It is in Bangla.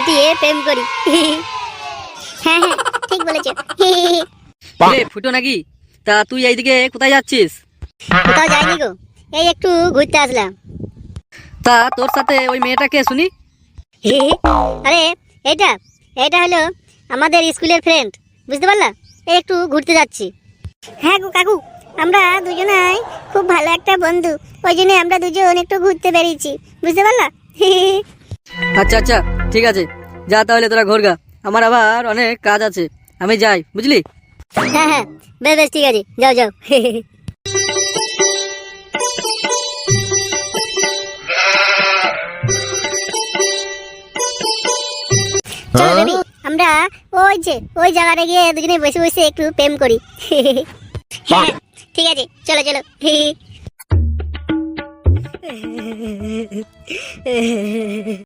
পটিয়ে প্রেম করি। হ্যাঁ হ্যাঁ ঠিক বলেছো। ফুটো নাকি? তা তুই এইদিকে কোথায় যাচ্ছিস? কোথাও যাইনি গো, এই একটু ঘুরতে আসলাম। তা তোর সাথে ওই মেয়েটা কে শুনি? আরে এটা এটা হলো আমাদের স্কুলের ফ্রেন্ড, বুঝতে পারলা? এই একটু ঘুরতে যাচ্ছি। হ্যাঁ গো কাকু, আমরা দুজনাই খুব ভালো একটা বন্ধু, ওই জন্য আমরা দুজন একটু ঘুরতে বেরিয়েছি, বুঝতে পারলা? আচ্ছা আচ্ছা ঠিক আছে, যা তাহলে তোরা ঘোরগা, আমার আবার অনেক কাজ আছে, আমি যাই, বুঝলি? হ্যাঁ হ্যাঁ বেশ বেশ ঠিক আছে, যাও যাও। চলো বেবি, আমরা ওই জায়গাটা গিয়ে দুজনে বসে বসে একটু প্রেম করি। হ্যাঁ ঠিক আছে, চলো চলো।